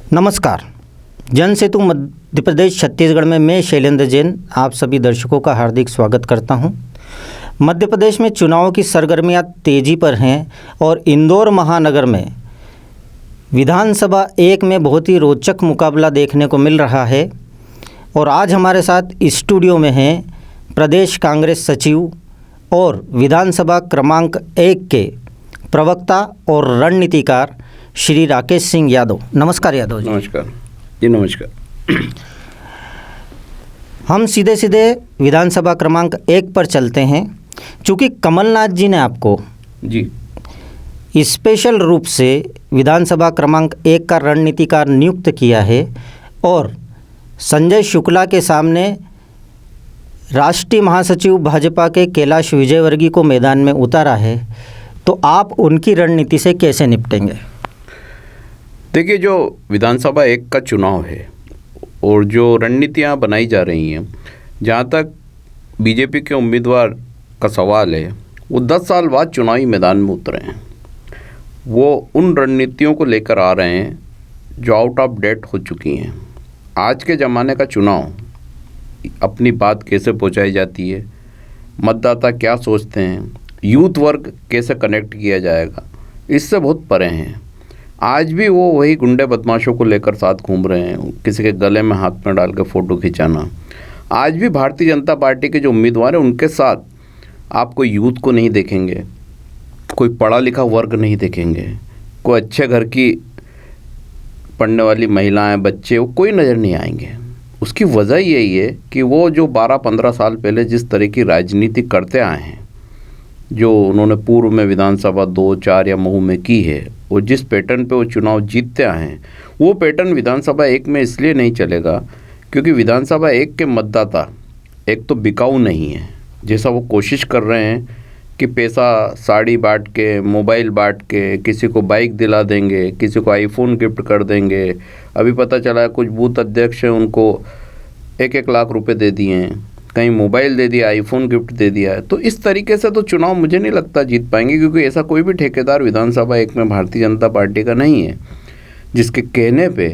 नमस्कार। जन सेतु मध्य प्रदेश छत्तीसगढ़ में मैं शैलेंद्र जैन आप सभी दर्शकों का हार्दिक स्वागत करता हूं। मध्य प्रदेश में चुनाव की सरगर्मियां तेज़ी पर हैं और इंदौर महानगर में विधानसभा एक में बहुत ही रोचक मुकाबला देखने को मिल रहा है। और आज हमारे साथ स्टूडियो में हैं प्रदेश कांग्रेस सचिव और विधानसभा क्रमांक 1 के प्रवक्ता और रणनीतिकार श्री राकेश सिंह यादव। नमस्कार यादव जी। नमस्कार जी। नमस्कार। हम सीधे विधानसभा क्रमांक 1 पर चलते हैं। चूँकि कमलनाथ जी ने आपको जी स्पेशल रूप से विधानसभा क्रमांक 1 का रणनीतिकार नियुक्त किया है और संजय शुक्ला के सामने राष्ट्रीय महासचिव भाजपा के कैलाश विजयवर्गीय को मैदान में उतारा है, तो आप उनकी रणनीति से कैसे निपटेंगे? देखिए, जो विधानसभा 1 का चुनाव है और जो रणनीतियाँ बनाई जा रही हैं, जहाँ तक बीजेपी के उम्मीदवार का सवाल है, वो 10 साल बाद चुनावी मैदान में उतरे हैं। वो उन रणनीतियों को लेकर आ रहे हैं जो आउट ऑफ डेट हो चुकी हैं। आज के ज़माने का चुनाव, अपनी बात कैसे पहुँचाई जाती है, मतदाता क्या सोचते हैं, यूथ वर्ग कैसे कनेक्ट किया जाएगा, इससे बहुत परे हैं। आज भी वो वही गुंडे बदमाशों को लेकर साथ घूम रहे हैं, किसी के गले में हाथ में डाल के फ़ोटो खिंचाना। आज भी भारतीय जनता पार्टी के जो उम्मीदवार हैं, उनके साथ आप कोई यूथ को नहीं देखेंगे, कोई पढ़ा लिखा वर्ग नहीं देखेंगे, कोई अच्छे घर की पढ़ने वाली महिलाएं, बच्चे, वो कोई नज़र नहीं आएंगे। उसकी वजह यही है कि वो जो 12-15 साल पहले जिस तरह की राजनीति करते आए हैं, जो उन्होंने पूर्व में विधानसभा 2, 4 या महू में की है, और जिस पैटर्न पे वो चुनाव जीतते आए हैं, वो पैटर्न विधानसभा 1 में इसलिए नहीं चलेगा क्योंकि विधानसभा 1 के मतदाता एक तो बिकाऊ नहीं है, जैसा वो कोशिश कर रहे हैं कि पैसा साड़ी बांट के, मोबाइल बांट के, किसी को बाइक दिला देंगे, किसी को आईफोन गिफ्ट कर देंगे। अभी पता चला है कुछ बूथ अध्यक्ष हैं, उनको 1-1 लाख रुपए दे दिए हैं, कहीं मोबाइल दे दिया, आईफोन गिफ्ट दे दिया है। तो इस तरीके से तो चुनाव मुझे नहीं लगता जीत पाएंगे, क्योंकि ऐसा कोई भी ठेकेदार विधानसभा 1 में भारतीय जनता पार्टी का नहीं है जिसके कहने पे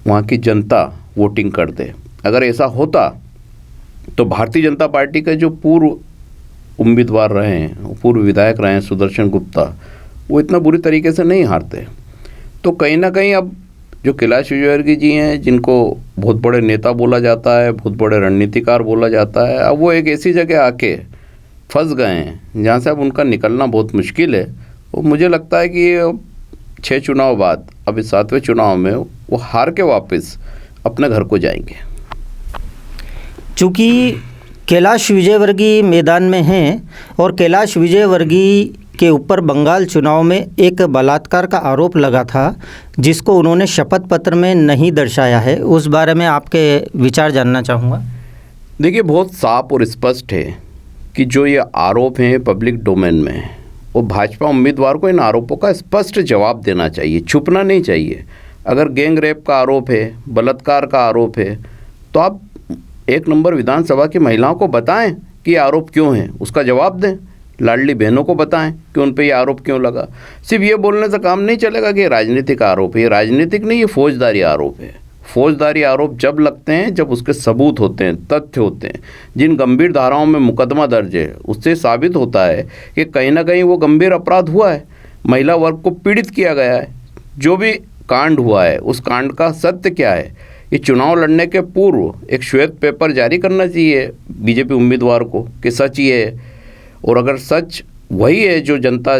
वहाँ की जनता वोटिंग कर दे। अगर ऐसा होता तो भारतीय जनता पार्टी के जो पूर्व उम्मीदवार रहे हैं, पूर्व विधायक रहे हैं सुदर्शन गुप्ता, वो इतना बुरी तरीके से नहीं हारते। तो कहीं ना कहीं अब जो कैलाश विजयवर्गीय जी हैं, जिनको बहुत बड़े नेता बोला जाता है, बहुत बड़े रणनीतिकार बोला जाता है, अब वो एक ऐसी जगह आके फंस गए हैं जहाँ से अब उनका निकलना बहुत मुश्किल है। और मुझे लगता है कि 6 चुनाव बाद अब इस 7वें चुनाव में वो हार के वापस अपने घर को जाएंगे। चूँकि कैलाश विजयवर्गीय मैदान में हैं और कैलाश विजयवर्गीय के ऊपर बंगाल चुनाव में एक बलात्कार का आरोप लगा था, जिसको उन्होंने शपथ पत्र में नहीं दर्शाया है, उस बारे में आपके विचार जानना चाहूँगा। देखिए, बहुत साफ और स्पष्ट है कि जो ये आरोप हैं पब्लिक डोमेन में है, वो भाजपा उम्मीदवार को इन आरोपों का स्पष्ट जवाब देना चाहिए, छुपना नहीं चाहिए। अगर गैंग रेप का आरोप है, बलात्कार का आरोप है, तो आप 1 नंबर विधानसभा की महिलाओं को बताएं कि ये आरोप क्यों है, उसका जवाब दें। लाडली बहनों को बताएं कि उन पे ये आरोप क्यों लगा। सिर्फ ये बोलने से काम नहीं चलेगा कि ये राजनीतिक आरोप है। ये राजनीतिक नहीं, ये फौजदारी आरोप है। फौजदारी आरोप जब लगते हैं जब उसके सबूत होते हैं, तथ्य होते हैं। जिन गंभीर धाराओं में मुकदमा दर्ज है, उससे साबित होता है कि कहीं ना कहीं वो गंभीर अपराध हुआ है, महिला वर्ग को पीड़ित किया गया है। जो भी कांड हुआ है, उस कांड का सत्य क्या है, ये चुनाव लड़ने के पूर्व एक श्वेत पेपर जारी करना चाहिए बीजेपी उम्मीदवार को कि सच ये है। और अगर सच वही है जो जनता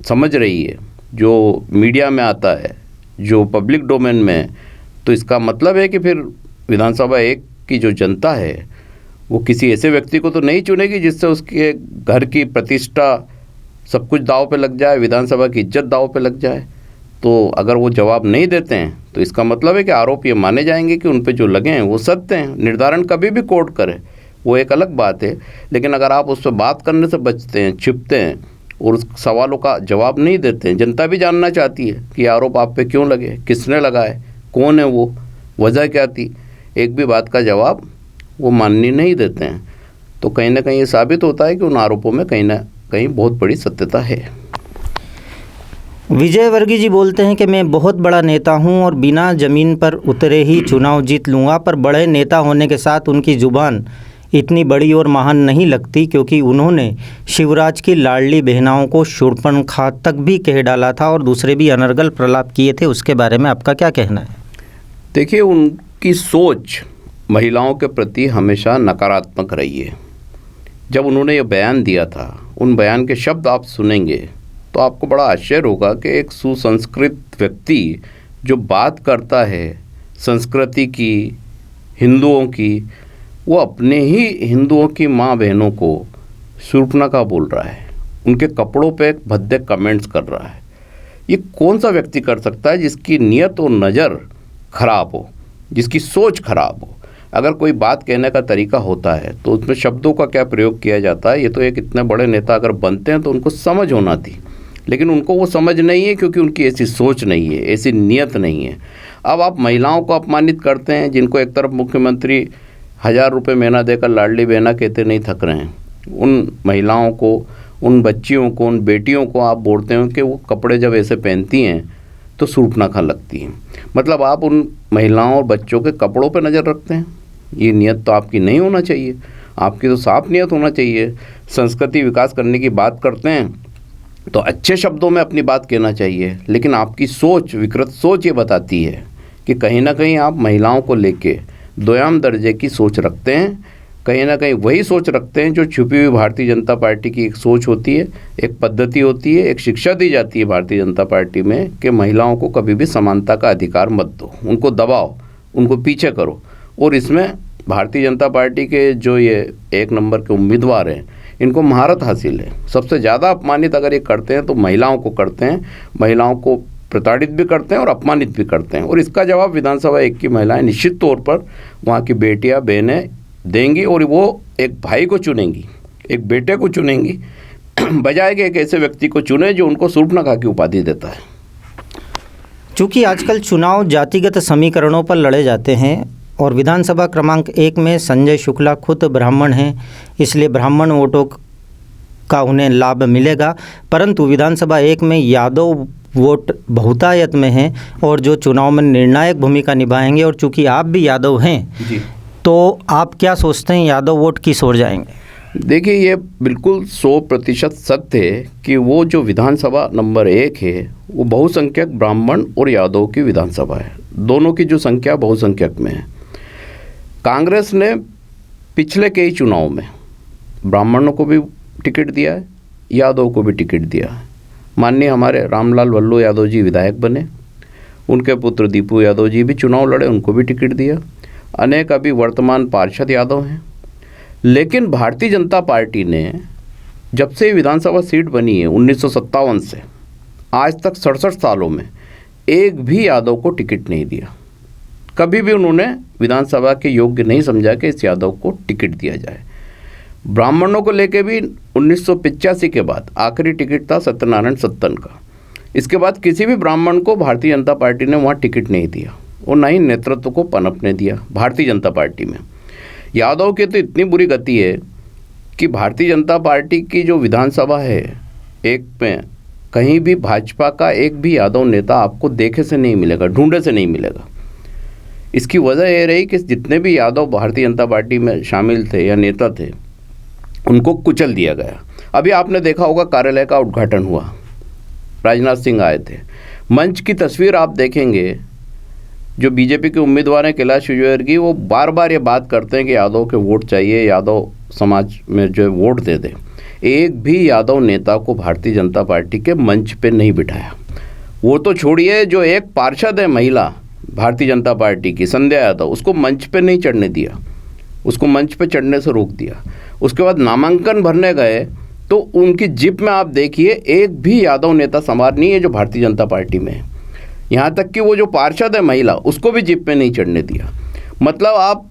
समझ रही है, जो मीडिया में आता है, जो पब्लिक डोमेन में है, तो इसका मतलब है कि फिर विधानसभा 1 की जो जनता है वो किसी ऐसे व्यक्ति को तो नहीं चुनेगी जिससे उसके घर की प्रतिष्ठा सब कुछ दांव पे लग जाए, विधानसभा की इज्जत दांव पे लग जाए। तो अगर वो जवाब नहीं देते हैं तो इसका मतलब है कि आरोप ये माने जाएंगे कि उन पे जो लगे हैं वो सत्य हैं। निर्धारण कभी भी कोर्ट करे, वो एक अलग बात है, लेकिन अगर आप उस पर बात करने से बचते हैं, छिपते हैं और उस सवालों का जवाब नहीं देते हैं, जनता भी जानना चाहती है कि आरोप आप पे क्यों लगे, किसने लगाए, कौन है वो, वजह क्या थी, एक भी बात का जवाब वो माननी नहीं देते हैं, तो कहीं ना कहीं ये साबित होता है कि उन आरोपों में कहीं ना कहीं बहुत बड़ी सत्यता है। विजय वर्गीय जी बोलते हैं कि मैं बहुत बड़ा नेता हूं और बिना ज़मीन पर उतरे ही चुनाव जीत लूँगा, पर बड़े नेता होने के साथ उनकी ज़ुबान इतनी बड़ी और महान नहीं लगती, क्योंकि उन्होंने शिवराज की लाडली बहनाओं को शूर्पणखा तक भी कह डाला था और दूसरे भी अनर्गल प्रलाप किए थे। उसके बारे में आपका क्या कहना है? देखिए, उनकी सोच महिलाओं के प्रति हमेशा नकारात्मक रही है। जब उन्होंने ये बयान दिया था, उन बयान के शब्द आप सुनेंगे तो आपको बड़ा आश्चर्य होगा कि एक सुसंस्कृत व्यक्ति जो बात करता है संस्कृति की, हिंदुओं की, वो अपने ही हिंदुओं की माँ बहनों को शूर्पणखा बोल रहा है, उनके कपड़ों पे भद्दे कमेंट्स कर रहा है। ये कौन सा व्यक्ति कर सकता है जिसकी नीयत और नज़र खराब हो, जिसकी सोच खराब हो? अगर कोई बात कहने का तरीका होता है तो उसमें शब्दों का क्या प्रयोग किया जाता है। ये तो एक इतने बड़े नेता अगर बनते हैं तो उनको समझ होना थी, लेकिन उनको वो समझ नहीं है, क्योंकि उनकी ऐसी सोच नहीं है, ऐसी नीयत नहीं है। अब आप महिलाओं को अपमानित करते हैं, जिनको एक तरफ मुख्यमंत्री 1000 रुपये महीना देकर लाडली बहना कहते नहीं थक रहे हैं, उन महिलाओं को, उन बच्चियों को, उन बेटियों को आप बोलते हैं कि वो कपड़े जब ऐसे पहनती हैं तो शूर्पणखा लगती हैं। मतलब आप उन महिलाओं और बच्चों के कपड़ों पर नज़र रखते हैं। ये नियत तो आपकी नहीं होना चाहिए, आपकी तो साफ नियत होना चाहिए। संस्कृति विकास करने की बात करते हैं तो अच्छे शब्दों में अपनी बात कहना चाहिए, लेकिन आपकी सोच, विकृत सोच ये बताती है कि कहीं ना कहीं आप महिलाओं को लेके दोयाम दर्जे की सोच रखते हैं। कहीं ना कहीं वही सोच रखते हैं जो छुपी हुई भारतीय जनता पार्टी की एक सोच होती है, एक पद्धति होती है, एक शिक्षा दी जाती है भारतीय जनता पार्टी में कि महिलाओं को कभी भी समानता का अधिकार मत दो, उनको दबाओ, उनको पीछे करो। और इसमें भारतीय जनता पार्टी के जो ये 1 नंबर के उम्मीदवार हैं, इनको महारत हासिल है। सबसे ज़्यादा अपमानित अगर ये करते हैं तो महिलाओं को करते हैं, महिलाओं को प्रताड़ित भी करते हैं और अपमानित भी करते हैं। और इसका जवाब विधानसभा 1 की महिलाएं निश्चित तौर पर, वहाँ की बेटियां, बहनें देंगी, और वो एक भाई को चुनेंगी, एक बेटे को चुनेंगी, बजाय के एक ऐसे व्यक्ति को चुने जो उनको शूर्पणखा की उपाधि देता है। चूँकि आजकल चुनाव जातिगत समीकरणों पर लड़े जाते हैं और विधानसभा क्रमांक 1 में संजय शुक्ला खुद ब्राह्मण हैं, इसलिए ब्राह्मण वोटों का उन्हें लाभ मिलेगा, परंतु विधानसभा 1 में यादव वोट बहुतायत में हैं और जो चुनाव में निर्णायक भूमिका निभाएंगे। और चूँकि आप भी यादव हैं जी, तो आप क्या सोचते हैं, यादव वोट किस ओर जाएंगे? देखिए, ये बिल्कुल 100% सत्य है कि वो जो विधानसभा नंबर 1 है वो बहुसंख्यक ब्राह्मण और यादव की विधानसभा है। दोनों की जो संख्या बहुसंख्यक में है। कांग्रेस ने पिछले कई चुनाव में ब्राह्मणों को भी टिकट दिया है, यादव को भी टिकट दिया है। माननीय हमारे रामलाल वल्लू यादव जी विधायक बने, उनके पुत्र दीपू यादव जी भी चुनाव लड़े, उनको भी टिकट दिया। अनेक अभी वर्तमान पार्षद यादव हैं। लेकिन भारतीय जनता पार्टी ने जब से विधानसभा सीट बनी है 1957 से आज तक 67 सालों में एक भी यादव को टिकट नहीं दिया। कभी भी उन्होंने विधानसभा के योग्य नहीं समझा कि इस यादव को टिकट दिया जाए। ब्राह्मणों को लेके भी 1985 के बाद आखिरी टिकट था सत्यनारायण सत्तन का। इसके बाद किसी भी ब्राह्मण को भारतीय जनता पार्टी ने वहाँ टिकट नहीं दिया और ना ही नेतृत्व को पनपने दिया भारतीय जनता पार्टी में। यादव की तो इतनी बुरी गति है कि भारतीय जनता पार्टी की जो विधानसभा है 1 में कहीं भी भाजपा का एक भी यादव नेता आपको देखे से नहीं मिलेगा, ढूंढे से नहीं मिलेगा। इसकी वजह यह रही कि जितने भी यादव भारतीय जनता पार्टी में शामिल थे या नेता थे, उनको कुचल दिया गया। अभी आपने देखा होगा कार्यालय का उद्घाटन हुआ, राजनाथ सिंह आए थे। मंच की तस्वीर आप देखेंगे, जो बीजेपी के उम्मीदवार हैं कैलाश विजयवर्गीय, वो बार बार ये बात करते हैं कि यादव के वोट चाहिए, यादव समाज में जो वोट दे दे। एक भी यादव नेता को भारतीय जनता पार्टी के मंच पे नहीं बिठाया। वो तो छोड़िए, जो एक पार्षद है महिला भारतीय जनता पार्टी की, संध्या यादव, उसको मंच पे नहीं चढ़ने दिया, उसको मंच पे चढ़ने से रोक दिया। उसके बाद नामांकन भरने गए तो उनकी जिप में आप देखिए एक भी यादव नेता सवार नहीं है जो भारतीय जनता पार्टी में है। यहाँ तक कि वो जो पार्षद है महिला, उसको भी जिप में नहीं चढ़ने दिया। मतलब आप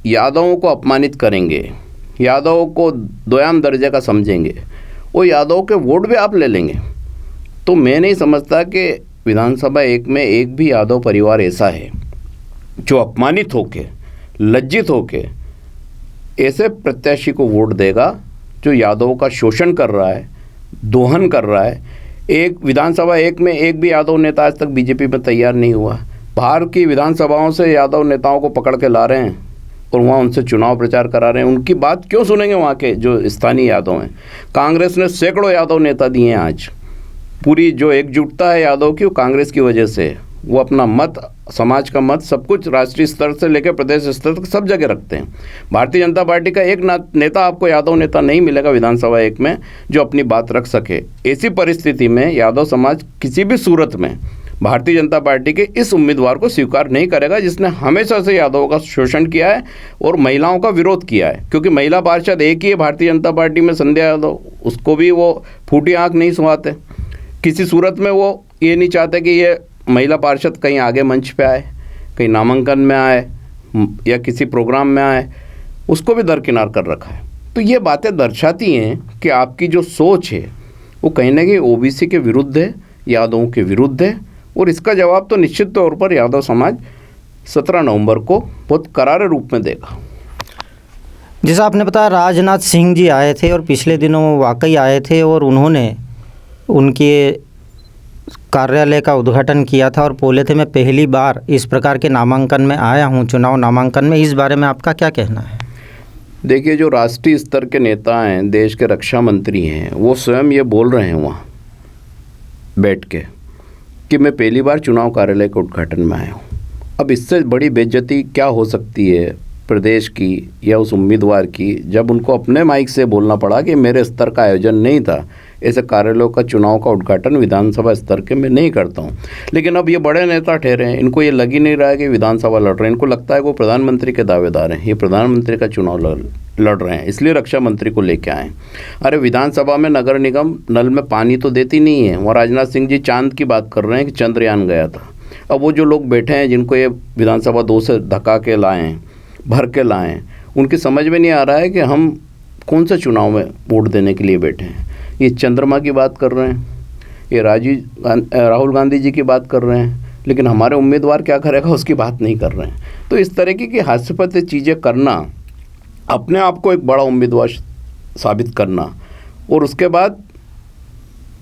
यादवों को अपमानित करेंगे, यादवों को दोयाम दर्जे का समझेंगे, वो यादव के वोट भी आप ले लेंगे। तो मैं नहीं समझता कि विधानसभा 1 में एक भी यादव परिवार ऐसा है जो अपमानित होके, लज्जित होके ऐसे प्रत्याशी को वोट देगा जो यादवों का शोषण कर रहा है, दोहन कर रहा है। एक विधानसभा एक में एक भी यादव नेता आज तक बीजेपी में तैयार नहीं हुआ। बाहर की विधानसभाओं से यादव नेताओं को पकड़ के ला रहे हैं और वहाँ उनसे चुनाव प्रचार करा रहे हैं। उनकी बात क्यों सुनेंगे वहाँ के जो स्थानीय यादव हैं? कांग्रेस ने सैकड़ों यादव नेता दिए हैं। आज पूरी जो एकजुटता है यादव की, वो कांग्रेस की वजह से। वो अपना मत, समाज का मत, सब कुछ राष्ट्रीय स्तर से लेकर प्रदेश स्तर तक सब जगह रखते हैं। भारतीय जनता पार्टी का एक नेता आपको यादव नेता नहीं मिलेगा विधानसभा एक में जो अपनी बात रख सके। ऐसी परिस्थिति में यादव समाज किसी भी सूरत में भारतीय जनता पार्टी के इस उम्मीदवार को स्वीकार नहीं करेगा जिसने हमेशा से यादवों का शोषण किया है और महिलाओं का विरोध किया है। क्योंकि महिला पार्षद एक ही है भारतीय जनता पार्टी में, संध्या यादव, उसको भी वो फूटी आँख नहीं सुहाते। किसी सूरत में वो ये नहीं चाहते कि ये महिला पार्षद कहीं आगे मंच पे आए, कहीं नामांकन में आए या किसी प्रोग्राम में आए, उसको भी दरकिनार कर रखा है। तो ये बातें दर्शाती हैं कि आपकी जो सोच है वो कहीं ना कहीं ओबीसी के विरुद्ध है, यादवों के विरुद्ध है। और इसका जवाब तो निश्चित तौर पर यादव समाज 17 नवंबर को बहुत करारे रूप में देगा। जैसा आपने बताया, राजनाथ सिंह जी आए थे और पिछले दिनों वाकई आए थे और उन्होंने उनके कार्यालय का उद्घाटन किया था और बोले थे, मैं पहली बार इस प्रकार के नामांकन में आया हूं, चुनाव नामांकन में। इस बारे में आपका क्या कहना है? देखिए, जो राष्ट्रीय स्तर के नेता हैं, देश के रक्षा मंत्री हैं, वो स्वयं ये बोल रहे हैं वहाँ बैठ के कि मैं पहली बार चुनाव कार्यालय के उद्घाटन में आया हूँ। अब इससे बड़ी बेइज्जती क्या हो सकती है प्रदेश की या उस उम्मीदवार की, जब उनको अपने माइक से बोलना पड़ा कि मेरे स्तर का आयोजन नहीं था, ऐसे कार्यालयों का चुनाव का उद्घाटन विधानसभा स्तर के मैं नहीं करता हूँ। लेकिन अब ये बड़े नेता ठहरे हैं, इनको ये लग ही नहीं रहा है कि विधानसभा लड़ रहे हैं। इनको लगता है कि वो प्रधानमंत्री के दावेदार हैं, ये प्रधानमंत्री का चुनाव लड़ रहे हैं, इसलिए रक्षा मंत्री को लेके आए। अरे विधानसभा में नगर निगम नल में पानी तो देती नहीं है। वहाँ राजनाथ सिंह जी चांद की बात कर रहे हैं कि चंद्रयान गया था। अब वो जो लोग बैठे हैं, जिनको ये विधानसभा 2 से धक्का के लाए हैं, भर के लाए हैं, उनकी समझ में नहीं आ रहा है कि हम कौन से चुनाव में वोट देने के लिए बैठे हैं। ये चंद्रमा की बात कर रहे हैं, ये राहुल गांधी जी की बात कर रहे हैं, लेकिन हमारे उम्मीदवार क्या करेगा उसकी बात नहीं कर रहे हैं। तो इस तरीके की हास्यास्पद चीज़ें करना, अपने आप को एक बड़ा उम्मीदवार साबित करना और उसके बाद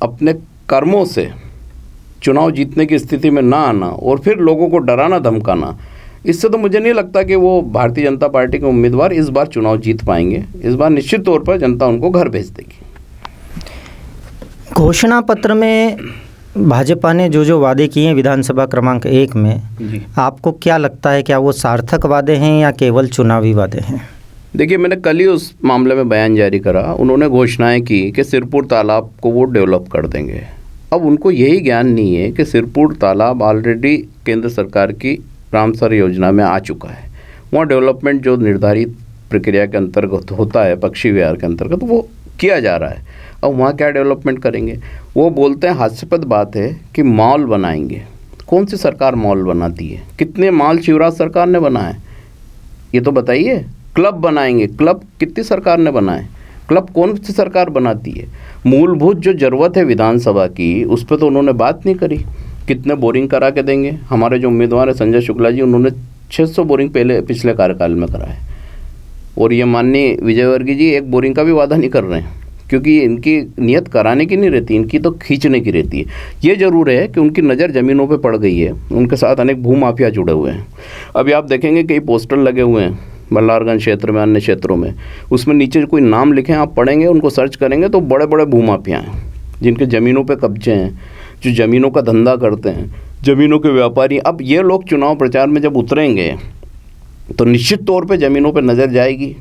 अपने कर्मों से चुनाव जीतने की स्थिति में ना आना और फिर लोगों को डराना धमकाना, इससे तो मुझे नहीं लगता कि वो भारतीय जनता पार्टी के उम्मीदवार इस बार चुनाव जीत पाएंगे। इस बार निश्चित तौर पर जनता उनको घर भेज देगी। घोषणा पत्र में भाजपा ने जो वादे किए हैं विधानसभा क्रमांक 1 में, आपको क्या लगता है, क्या वो सार्थक वादे हैं या केवल चुनावी वादे हैं? देखिए, मैंने कल ही उस मामले में बयान जारी करा। उन्होंने घोषणाएं की कि सिरपुर तालाब को वो डेवलप कर देंगे। अब उनको यही ज्ञान नहीं है कि सिरपुर तालाब ऑलरेडी केंद्र सरकार की रामसर योजना में आ चुका है। वहाँ डेवलपमेंट जो निर्धारित प्रक्रिया के अंतर्गत होता है, पक्षी विहार के अंतर्गत, वो किया जा रहा है। अब वहाँ क्या डेवलपमेंट करेंगे? वो बोलते हैं, हास्यास्पद बात है कि मॉल बनाएंगे। कौन सी सरकार मॉल बनाती है? कितने मॉल शिवराज सरकार ने बनाए, ये तो बताइए। क्लब बनाएंगे, क्लब कितनी सरकार ने बनाए? क्लब कौन सी सरकार बनाती है? मूलभूत जो ज़रूरत है विधानसभा की, उस पर तो उन्होंने बात नहीं करी। कितने बोरिंग करा के देंगे? हमारे जो उम्मीदवार है संजय शुक्ला जी, उन्होंने 600 बोरिंग पिछले कार्यकाल में कराए और ये माननीय विजयवर्गीय जी एक बोरिंग का भी वादा नहीं कर रहे हैं, क्योंकि इनकी नियत कराने की नहीं रहती, इनकी तो खींचने की रहती है। ये ज़रूर है कि उनकी नज़र ज़मीनों पे पड़ गई है, उनके साथ अनेक भूमाफिया जुड़े हुए हैं। अभी आप देखेंगे कई पोस्टर लगे हुए हैं बल्लारगंज क्षेत्र में, अन्य क्षेत्रों में, उसमें नीचे कोई नाम लिखे, आप पढ़ेंगे, उनको सर्च करेंगे तो बड़े बड़े भूमाफिया हैं जिनके ज़मीनों पे कब्जे हैं, जो ज़मीनों का धंधा करते हैं, ज़मीनों के व्यापारी। अब ये लोग चुनाव प्रचार में जब उतरेंगे तो निश्चित तौर पे ज़मीनों पे नज़र जाएगी।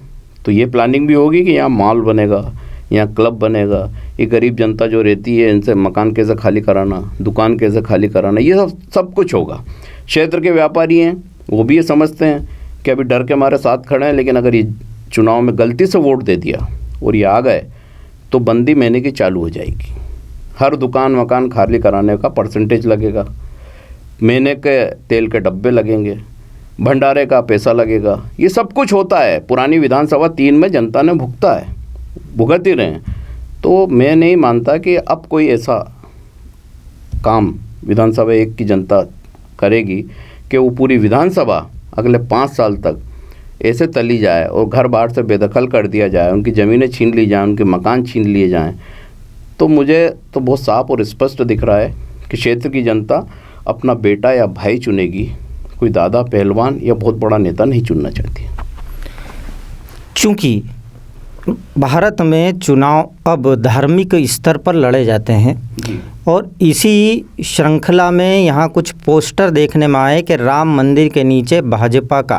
तो ये प्लानिंग भी होगी कि यहाँ मॉल बनेगा, यहाँ क्लब बनेगा, ये गरीब जनता जो रहती है इनसे मकान कैसे खाली कराना, दुकान कैसे खाली कराना, ये सब कुछ होगा। क्षेत्र के व्यापारी हैं, वो भी ये समझते हैं कि अभी डर के मारे साथ खड़े हैं, लेकिन अगर ये चुनाव में गलती से वोट दे दिया और ये आ गए तो बंदी महीने की चालू हो जाएगी। हर दुकान मकान खाली कराने का परसेंटेज लगेगा, महीने के तेल के डब्बे लगेंगे, भंडारे का पैसा लगेगा। ये सब कुछ होता है। पुरानी विधानसभा 3 में जनता ने भुगत ही रहे हैं। तो मैं नहीं मानता कि अब कोई ऐसा काम विधानसभा 1 की जनता करेगी कि वो पूरी विधानसभा अगले 5 साल तक ऐसे तली जाए और घर बाहर से बेदखल कर दिया जाए, उनकी ज़मीनें छीन ली जाएँ, उनके मकान छीन लिए जाएँ। तो मुझे तो बहुत साफ और स्पष्ट दिख रहा है कि क्षेत्र की जनता अपना बेटा या भाई चुनेगी, कोई दादा पहलवान या बहुत बड़ा नेता नहीं चुनना चाहती। चूँकि भारत में चुनाव अब धार्मिक स्तर पर लड़े जाते हैं और इसी श्रृंखला में यहाँ कुछ पोस्टर देखने में आए कि राम मंदिर के नीचे भाजपा का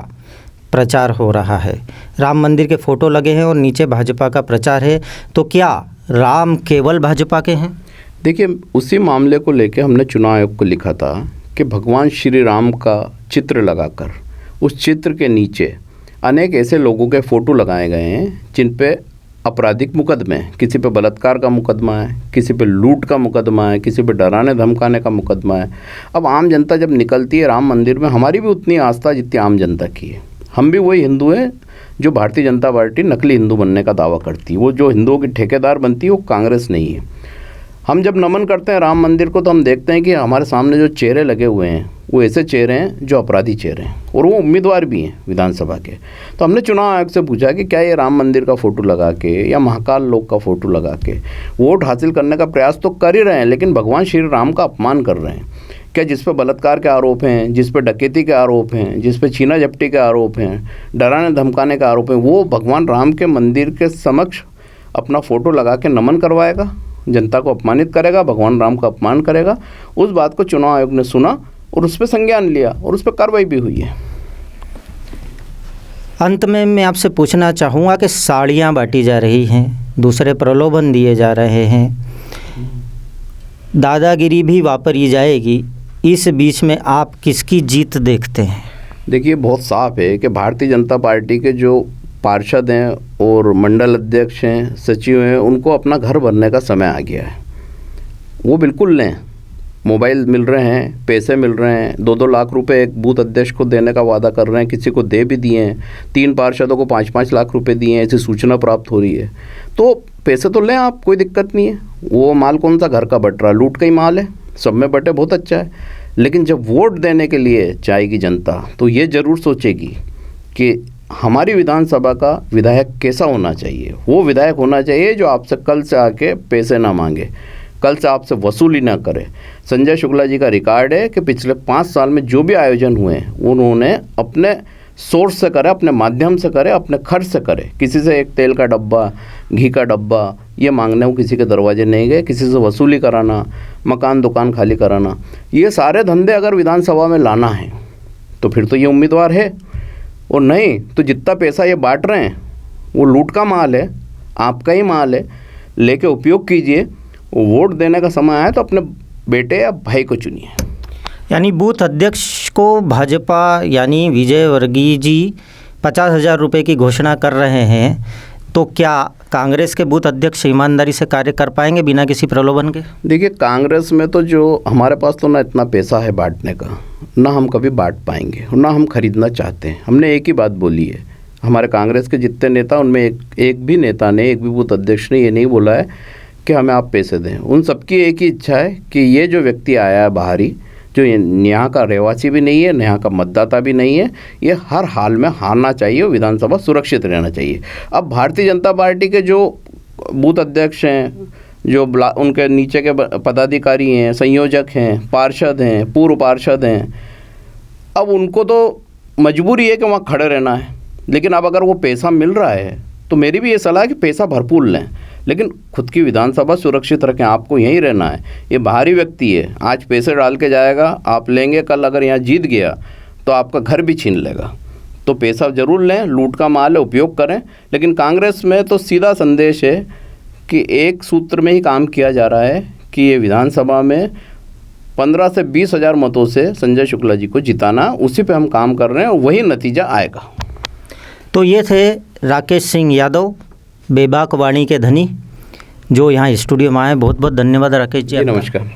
प्रचार हो रहा है। राम मंदिर के फ़ोटो लगे हैं और नीचे भाजपा का प्रचार है। तो क्या राम केवल भाजपा के हैं? देखिए, उसी मामले को लेकर हमने चुनाव आयोग को लिखा था कि भगवान श्री राम का चित्र लगाकर उस चित्र के नीचे अनेक ऐसे लोगों के फ़ोटो लगाए गए हैं जिन पे आपराधिक मुकदमे, किसी पे बलात्कार का मुकदमा है, किसी पे लूट का मुकदमा है, किसी पे डराने धमकाने का मुकदमा है। अब आम जनता जब निकलती है राम मंदिर में, हमारी भी उतनी आस्था जितनी आम जनता की है। हम भी वही हिंदू हैं जो भारतीय जनता पार्टी नकली हिंदू बनने का दावा करती है। वो जो हिंदुओं की ठेकेदार बनती है वो कांग्रेस नहीं है। हम जब नमन करते हैं राम मंदिर को तो हम देखते हैं कि हमारे सामने जो चेहरे लगे हुए हैं वो ऐसे चेहरे हैं जो अपराधी चेहरे हैं और वो उम्मीदवार भी हैं विधानसभा के। तो हमने चुनाव आयोग से पूछा कि क्या ये राम मंदिर का फ़ोटो लगा के या महाकाल लोक का फ़ोटो लगा के वोट हासिल करने का प्रयास तो कर ही रहे हैं, लेकिन भगवान श्री राम का अपमान कर रहे हैं क्या? जिस पे बलात्कार के आरोप हैं, जिस पे डकैती के आरोप हैं, जिस पे छीना झपटी के आरोप हैं, डराने धमकाने के आरोप हैं, वो भगवान राम के मंदिर के समक्ष अपना फ़ोटो लगा के नमन करवाएगा, जनता को अपमानित करेगा, भगवान राम का अपमान करेगा। उस बात को चुनाव आयोग ने सुना और उस पर संज्ञान लिया और उस पर कार्रवाई भी हुई है। अंत में मैं आपसे पूछना चाहूँगा कि साड़ियाँ बांटी जा रही हैं, दूसरे प्रलोभन दिए जा रहे हैं, दादागिरी भी वापरी जाएगी, इस बीच में आप किसकी जीत देखते हैं? देखिए, बहुत साफ है कि भारतीय जनता पार्टी के जो पार्षद हैं और मंडल अध्यक्ष हैं, सचिव हैं, उनको अपना घर भरने का समय आ गया है। वो बिल्कुल लें, मोबाइल मिल रहे हैं, पैसे मिल रहे हैं, 2-2 लाख रुपए एक बूथ अध्यक्ष को देने का वादा कर रहे हैं, किसी को दे भी दिए हैं, 3 पार्षदों को 5-5 लाख रुपए दिए हैं, ऐसी सूचना प्राप्त हो रही है। तो पैसे तो लें आप, कोई दिक्कत नहीं है। वो माल कौन सा घर का बट रहा, लूट का ही माल है, सब में बटे, बहुत अच्छा है। लेकिन जब वोट देने के लिए जाएगी जनता तो ये ज़रूर सोचेगी कि हमारी विधानसभा का विधायक कैसा होना चाहिए। वो विधायक होना चाहिए जो आपसे कल से आके पैसे ना मांगे, कल से आपसे वसूली ना करे। संजय शुक्ला जी का रिकॉर्ड है कि पिछले 5 साल में जो भी आयोजन हुए हैं उन्होंने अपने सोर्स से करे, अपने माध्यम से करे, अपने खर्च से करे। किसी से एक तेल का डब्बा, घी का डब्बा ये मांगने वो किसी के दरवाजे नहीं गए, किसी से वसूली कराना, मकान दुकान खाली कराना, ये सारे धंधे अगर विधानसभा में लाना है तो फिर तो ये उम्मीदवार है। और नहीं तो जितना पैसा ये बांट रहे हैं वो लूट का माल है, आपका ही माल है, लेके उपयोग कीजिए। वोट देने का समय आए तो अपने बेटे या भाई को चुनिए। यानी बूथ अध्यक्ष को भाजपा यानी विजय वर्गीय जी 50,000 रुपये की घोषणा कर रहे हैं, तो क्या कांग्रेस के बूथ अध्यक्ष ईमानदारी से कार्य कर पाएंगे बिना किसी प्रलोभन के? देखिए, कांग्रेस में तो जो हमारे पास तो ना इतना पैसा है बांटने का, ना हम कभी बांट पाएंगे, ना हम खरीदना चाहते हैं। हमने एक ही बात बोली है, हमारे कांग्रेस के जितने नेता उनमें एक भी नेता ने, एक भी बूथ अध्यक्ष ने ये नहीं बोला है कि हमें आप पैसे दें। उन सबकी एक ही इच्छा है कि ये जो व्यक्ति आया है बाहरी, जो यहाँ का रहवासी भी नहीं है, यहाँ का मतदाता भी नहीं है, ये हर हाल में हारना चाहिए, विधानसभा सुरक्षित रहना चाहिए। अब भारतीय जनता पार्टी के जो बूथ अध्यक्ष हैं, जो उनके नीचे के पदाधिकारी हैं, संयोजक हैं, पार्षद हैं, पूर्व पार्षद हैं, अब उनको तो मजबूरी है कि वहाँ खड़े रहना है। लेकिन अब अगर वो पैसा मिल रहा है तो मेरी भी ये सलाह है कि पैसा भरपूर लें, लेकिन खुद की विधानसभा सुरक्षित रखें। आपको यहीं रहना है। ये बाहरी व्यक्ति है, आज पैसे डाल के जाएगा, आप लेंगे, कल अगर यहाँ जीत गया तो आपका घर भी छीन लेगा। तो पैसा ज़रूर लें, लूट का माल है, उपयोग करें। लेकिन कांग्रेस में तो सीधा संदेश है कि एक सूत्र में ही काम किया जा रहा है कि ये विधानसभा में 15 से 20 हज़ार मतों से संजय शुक्ला जी को जिताना, उसी पे हम काम कर रहे हैं और वही नतीजा आएगा। तो ये थे राकेश सिंह यादव, बेबाक वाणी के धनी, जो यहाँ स्टूडियो में आए। बहुत बहुत धन्यवाद राकेश जी। नमस्कार।